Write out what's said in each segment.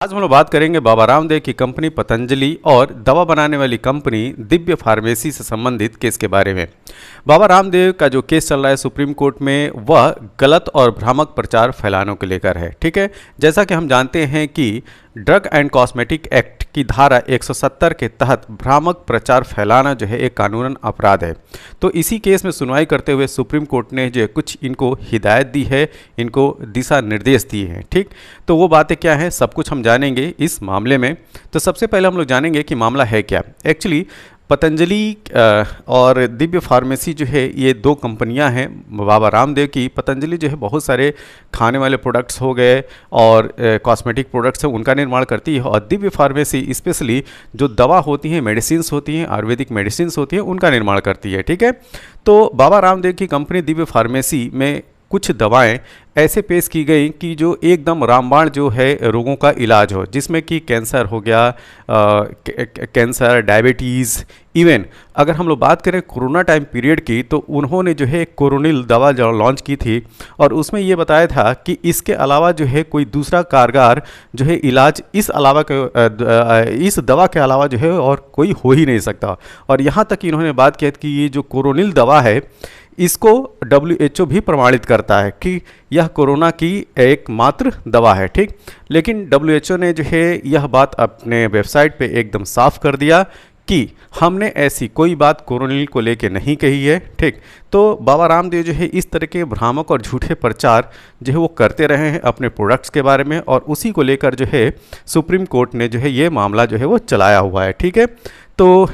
आज हम लोग बात करेंगे बाबा रामदेव की कंपनी पतंजलि और दवा बनाने वाली कंपनी दिव्य फार्मेसी से संबंधित केस के बारे में। बाबा रामदेव का जो केस चल रहा है सुप्रीम कोर्ट में, वह गलत और भ्रामक प्रचार फैलाने को लेकर है। ठीक है, जैसा कि हम जानते हैं कि ड्रग एंड कॉस्मेटिक एक्ट की धारा 170 के तहत भ्रामक प्रचार फैलाना जो है एक कानूनन अपराध है। तो इसी केस में सुनवाई करते हुए सुप्रीम कोर्ट ने जो कुछ इनको हिदायत दी है, इनको दिशा निर्देश दिए हैं। ठीक, तो वो बातें क्या हैं, सब कुछ हम जानेंगे इस मामले में। तो सबसे पहले हम लोग जानेंगे कि मामला है क्या। एक्चुअली पतंजलि और दिव्य फार्मेसी जो है ये दो कंपनियां हैं बाबा रामदेव की। पतंजलि जो है बहुत सारे खाने वाले प्रोडक्ट्स हो गए और कॉस्मेटिक प्रोडक्ट्स हैं उनका निर्माण करती है, और दिव्य फार्मेसी स्पेशली जो दवा होती हैं, मेडिसिन्स होती हैं, आयुर्वेदिक मेडिसिन्स होती हैं, उनका निर्माण करती है। ठीक है, तो बाबा रामदेव की कंपनी दिव्य फार्मेसी में कुछ दवाएं ऐसे पेश की गई कि जो एकदम रामबाण जो है रोगों का इलाज हो, जिसमें कि कैंसर हो गया, कैंसर, डायबिटीज़, इवन अगर हम लोग बात करें कोरोना टाइम पीरियड की, तो उन्होंने जो है कोरोनिल दवा जो लॉन्च की थी और उसमें ये बताया था कि इसके अलावा जो है कोई दूसरा कारगर जो है इलाज इस अलावा इस दवा के अलावा जो है और कोई हो ही नहीं सकता। और यहाँ तक इन्होंने बात की कि ये जो कोरोनिल दवा है इसको WHO भी प्रमाणित करता है कि यह कोरोना की एकमात्र दवा है। ठीक, लेकिन WHO ने जो है यह बात अपने वेबसाइट पे एकदम साफ कर दिया कि हमने ऐसी कोई बात कोरोनिल को लेके नहीं कही है। ठीक, तो बाबा रामदेव जो है इस तरह के भ्रामक और झूठे प्रचार जो है वो करते रहे हैं अपने प्रोडक्ट्स के बारे में, और उसी को लेकर जो है सुप्रीम कोर्ट ने जो है ये मामला जो है वो चलाया हुआ है। ठीक है, तो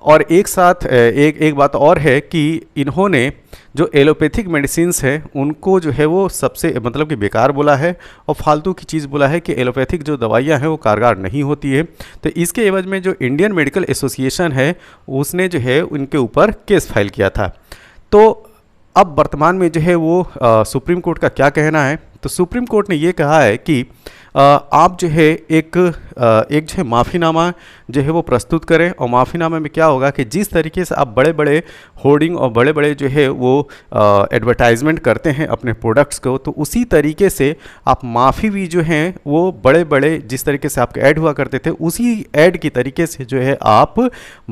और एक साथ एक बात और है कि इन्होंने जो एलोपैथिक मेडिसिन्स हैं उनको जो है वो सबसे मतलब कि बेकार बोला है और फालतू की चीज़ बोला है कि एलोपैथिक जो दवाइयाँ हैं वो कारगर नहीं होती है। तो इसके एवज में जो इंडियन मेडिकल एसोसिएशन है उसने जो है उनके ऊपर केस फाइल किया था। तो अब वर्तमान में जो है वो सुप्रीम कोर्ट का क्या कहना है, तो सुप्रीम कोर्ट ने ये कहा है कि आप जो है एक जो है माफ़ीनामा जो है वो प्रस्तुत करें, और माफ़ीनामे में क्या होगा कि जिस तरीके से आप बड़े बड़े होर्डिंग और बड़े बड़े जो है वो एडवर्टाइजमेंट करते हैं अपने प्रोडक्ट्स को, तो उसी तरीके से आप माफ़ी भी जो हैं वो बड़े बड़े जिस तरीके से आपके ऐड हुआ करते थे उसी ऐड की तरीके से जो है आप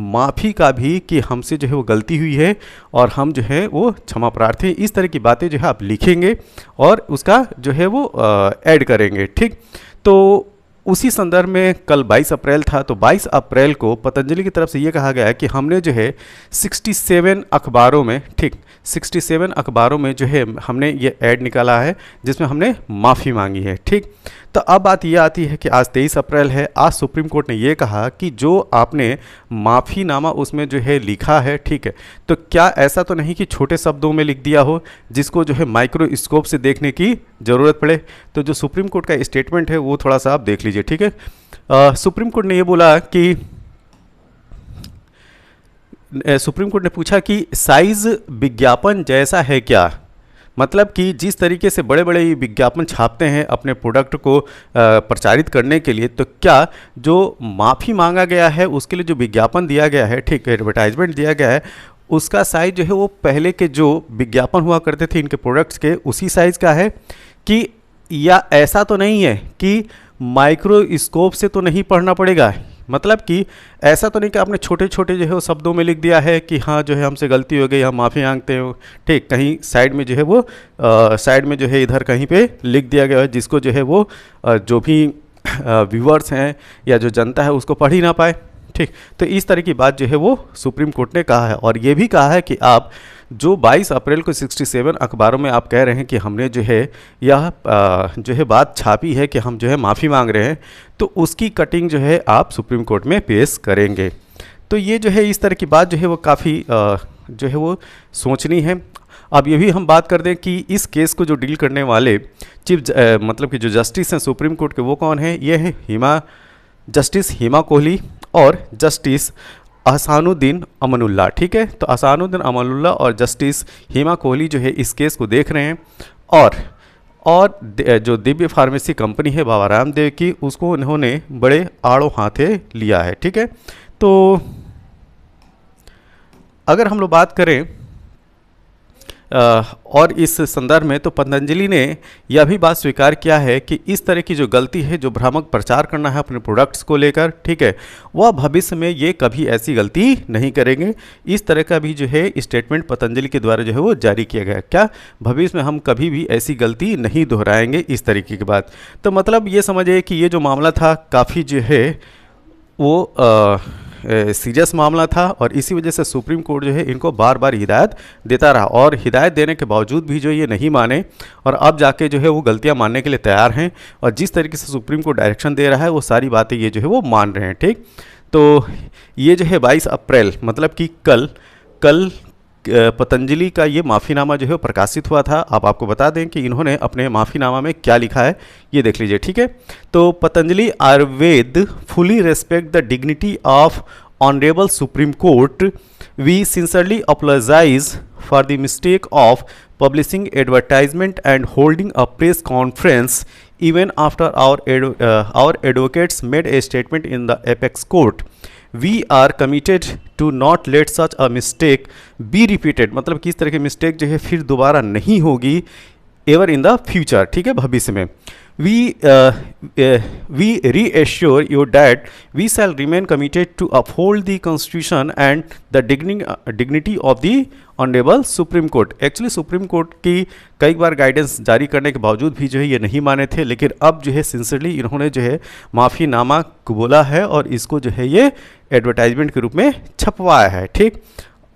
माफ़ी का भी कि हमसे जो है वो गलती हुई है और हम जो है वो क्षमा प्रार्थी, इस तरह की बातें जो है आप लिखेंगे और उसका जो है वो ऐड करेंगे। ठीक, तो उसी संदर्भ में कल 22 अप्रैल था, तो 22 अप्रैल को पतंजलि की तरफ से ये कहा गया है कि हमने जो है 67 अखबारों में, ठीक 67 अखबारों में जो है हमने ये ऐड निकाला है जिसमें हमने माफ़ी मांगी है। ठीक, तो अब बात ये आती है कि आज 23 अप्रैल है, आज सुप्रीम कोर्ट ने ये कहा कि जो आपने माफ़ीनामा उसमें जो है लिखा है, ठीक है, तो क्या ऐसा तो नहीं कि छोटे शब्दों में लिख दिया हो जिसको जो है माइक्रोस्कोप से देखने की ज़रूरत पड़े। तो जो सुप्रीम कोर्ट का स्टेटमेंट है वो थोड़ा सा आप देख लीजिए। ठीक है, सुप्रीम कोर्ट ने ये बोला कि सुप्रीम कोर्ट ने पूछा कि साइज विज्ञापन जैसा है क्या, मतलब कि जिस तरीके से बड़े बड़े विज्ञापन छापते हैं अपने प्रोडक्ट को प्रचारित करने के लिए, तो क्या जो माफ़ी मांगा गया है उसके लिए जो विज्ञापन दिया गया है, ठीक एडवर्टाइजमेंट दिया गया है, उसका साइज जो है वो पहले के जो विज्ञापन हुआ करते थे इनके प्रोडक्ट्स के उसी साइज़ का है कि, या ऐसा तो नहीं है कि माइक्रोस्कोप से तो नहीं पढ़ना पड़ेगा, मतलब कि ऐसा तो नहीं कि आपने छोटे छोटे जो है वो शब्दों में लिख दिया है कि हाँ जो है हमसे गलती हो गई, हम माफ़ी मांगते हो। ठीक, कहीं साइड में जो है वो साइड में जो है इधर कहीं पे लिख दिया गया है जिसको जो है वो जो भी व्यूअर्स हैं या जो जनता है उसको पढ़ ही ना पाए। ठीक, तो इस तरह की बात जो है वो सुप्रीम कोर्ट ने कहा है, और ये भी कहा है कि आप जो 22 अप्रैल को 67 अखबारों में आप कह रहे हैं कि हमने जो है यह जो है बात छापी है कि हम जो है माफ़ी मांग रहे हैं, तो उसकी कटिंग जो है आप सुप्रीम कोर्ट में पेश करेंगे। तो ये जो है इस तरह की बात जो है वो काफ़ी जो है वो सोचनी है। अब ये भी हम बात कर दें कि इस केस को जो डील करने वाले मतलब कि जो जस्टिस हैं सुप्रीम कोर्ट के, वो कौन हैं, ये हैं जस्टिस हिमा कोहली और जस्टिस अहसानुद्दीन अमनुल्लाह। ठीक है, तो अहसानुद्दीन अमनुल्लाह और जस्टिस हिमा कोहली जो है इस केस को देख रहे हैं, और जो दिव्य फार्मेसी कंपनी है बाबा रामदेव की, उसको उन्होंने बड़े आड़ों हाथे लिया है। ठीक है, तो अगर हम लोग बात करें और इस संदर्भ में तो पतंजलि ने यह भी बात स्वीकार किया है कि इस तरह की जो गलती है, जो भ्रामक प्रचार करना है अपने प्रोडक्ट्स को लेकर, ठीक है, वह भविष्य में ये कभी ऐसी गलती नहीं करेंगे। इस तरह का भी जो है स्टेटमेंट पतंजलि के द्वारा जो है वो जारी किया गया। क्या भविष्य में हम कभी भी ऐसी गलती नहीं दोहराएंगे, इस तरीके की बात। तो मतलब ये समझिए कि ये जो मामला था काफ़ी जो है वो सीरियस मामला था और इसी वजह से सुप्रीम कोर्ट जो है इनको बार बार हिदायत देता रहा और हिदायत देने के बावजूद भी जो ये नहीं माने और अब जाके जो है वो गलतियां मानने के लिए तैयार हैं और जिस तरीके से सुप्रीम कोर्ट डायरेक्शन दे रहा है वो सारी बातें ये जो है वो मान रहे हैं। ठीक, तो ये जो है 22 अप्रैल मतलब कि कल पतंजलि का ये माफ़ीनामा जो है प्रकाशित हुआ था। अब आपको बता दें कि इन्होंने अपने माफ़ीनामा में क्या लिखा है, ये देख लीजिए। ठीक है, तो Patanjali Ayurved fully respect the dignity of honourable supreme court. We sincerely apologise for the mistake of publishing advertisement and holding a press conference even after our advocates made a statement in the apex court. We are committed to not let such a mistake be repeated। मतलब कि इस तरह की mistake जो है फिर दोबारा नहीं होगी एवर इन द फ्यूचर, ठीक है, भविष्य में। we reassure you that we shall remain committed to uphold the constitution and the dignity of the honourable supreme court. Actually supreme court की कई बार गाइडेंस जारी करने के बावजूद भी जो है ये नहीं माने थे, लेकिन अब जो है सिंसियरली इन्होंने जो है माफ़ीनामा बोला है और इसको जो है ये एडवर्टाइजमेंट के रूप में छपवाया है। ठीक,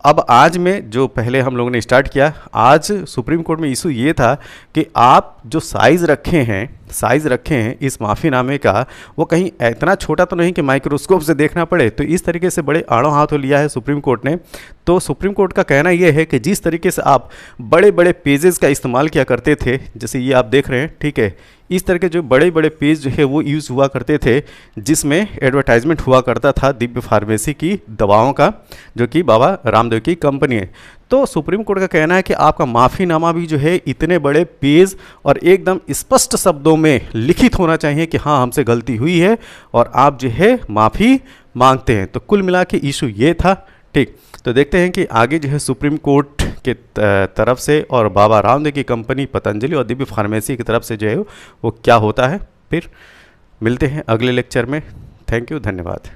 अब आज में जो पहले हम लोगों ने स्टार्ट किया, आज सुप्रीम कोर्ट में इशू ये था कि आप जो साइज़ रखे हैं इस माफ़ीनामे का, वो कहीं इतना छोटा तो नहीं कि माइक्रोस्कोप से देखना पड़े। तो इस तरीके से बड़े आड़ों हाथों लिया है सुप्रीम कोर्ट ने। तो सुप्रीम कोर्ट का कहना यह है कि जिस तरीके से आप बड़े बड़े पेजेस का इस्तेमाल किया करते थे, जैसे ये आप देख रहे हैं, ठीक है, इस तरह के जो बड़े बड़े पेज जो है वो यूज़ हुआ करते थे जिसमें एडवर्टाइजमेंट हुआ करता था दिव्य फार्मेसी की दवाओं का, जो कि बाबा रामदेव की कंपनी है। तो सुप्रीम कोर्ट का कहना है कि आपका माफ़ीनामा भी जो है इतने बड़े पेज और एकदम स्पष्ट शब्दों में लिखित होना चाहिए कि हाँ हमसे गलती हुई है और आप जो है माफ़ी मांगते हैं। तो कुल मिला के इशू ये था। ठीक, तो देखते हैं कि आगे जो है सुप्रीम कोर्ट के तरफ से और बाबा रामदेव की कंपनी पतंजलि और दिव्य फार्मेसी की तरफ से जो है वो क्या होता है। फिर मिलते हैं अगले लेक्चर में। थैंक यू, धन्यवाद।